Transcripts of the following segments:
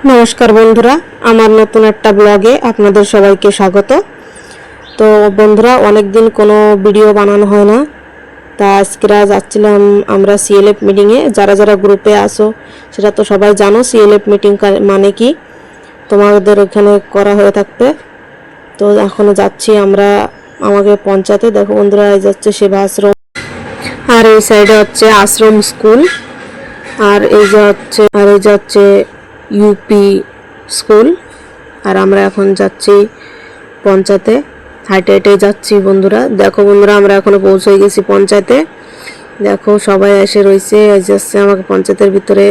নমস্কার বন্ধুরা, আমার নতুন একটা ব্লগে আপনাদের সবাইকে স্বাগত। তো বন্ধুরা, অনেক দিন কোনো ভিডিও বানানো হয় না, তা আজকেরা যাচ্ছিলাম আমরা সিএলএফ মিটিংয়ে। যারা যারা গ্রুপে আসো সেটা তো সবাই জানো সিএলএফ মিটিং মানে কি, তোমাদের ওখানে করা হয়ে থাকবে। তো এখনও যাচ্ছি আমরা আমাকে পঞ্চায়েতে। দেখো বন্ধুরা, এই যাচ্ছে সেবা আশ্রম, আর এই সাইডে হচ্ছে আশ্রম স্কুল, আর এই যে হচ্ছে ইউপি স্কুল। আর আমরা এখন যাচ্ছি পঞ্চায়েতে, হাইটে হাইটে যাচ্ছি বন্ধুরা। দেখো বন্ধুরা, আমরা এখনো পৌঁছে গেছি পঞ্চায়েতে। দেখো সবাই এসে রয়েছে। এই যে আসছে আমাকে পঞ্চায়েতের ভিতরে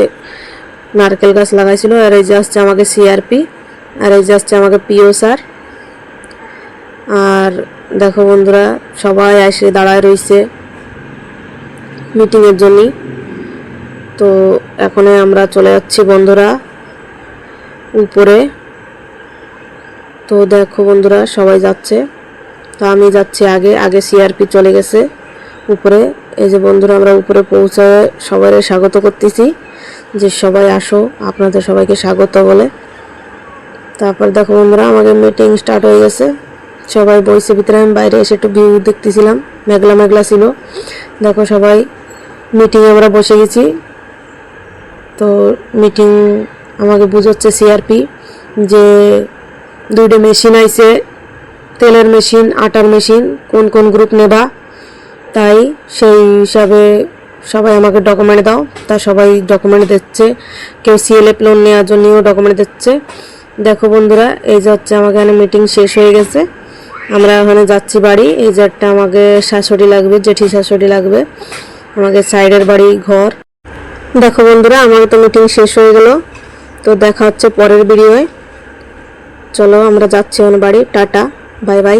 নারকেল গাছ লাগাইছিল, আর এই যে আসছে আমাকে সিআরপি, আর এই যে আসছে আমাকে পিও স্যার। আর দেখো বন্ধুরা, সবাই এসে দাঁড়ায় রয়েছে মিটিংয়ের জন্যই। তো এখন আমরা চলে যাচ্ছি বন্ধুরা উপরে। তো দেখো বন্ধুরা, সবাই যাচ্ছে, তো আমি যাচ্ছি আগে আগে। সিআরপি চলে গেছে উপরে। এই যে বন্ধুরা, আমরা উপরে পৌঁছায় সবাই স্বাগত করতেছি যে সবাই আসো, আপনাদের সবাইকে স্বাগত বলে। তারপর দেখো বন্ধুরা, আমাদের মিটিং স্টার্ট হয়ে গেছে। সবাই বইসে ভিতরে, আমি বাইরে এসে একটু ভিউ দেখতেছিলাম, মেঘলা মেঘলা ছিল। দেখো সবাই মিটিংয়ে আমরা বসে গেছি। তো মিটিং আমাকে বুঝাচ্ছে সিআরপি যে দুইটা মেশিন আইছে, তেলের মেশিন, আটার মেশিন, কোন কোন গ্রুপ নেবা, তাই সেই হিসাবে সবাই আমাকে ডকুমেন্ট দাও। তা সবাই ডকুমেন্ট দিচ্ছে, কেউ সিএলএফ লোন নেওয়ার জন্যও ডকুমেন্ট দিচ্ছে। দেখো বন্ধুরা, এই যে হচ্ছে আমাকে এখানে মিটিং শেষ হয়ে গেছে, আমরা ওখানে যাচ্ছি বাড়ি। এই যে একটা আমাকে শাশুড়ি লাগবে, জেঠি শাশুড়ি লাগবে, আমাকে সাইডের বাড়ি ঘর। দেখো বন্ধুরা, আমার তো মিটিং শেষ হয়ে গেল। তো দেখা হচ্ছে পরের ভিডিওয়ে। চলো আমরা যাচ্ছি এখন বাড়ি। Tata, bye bye.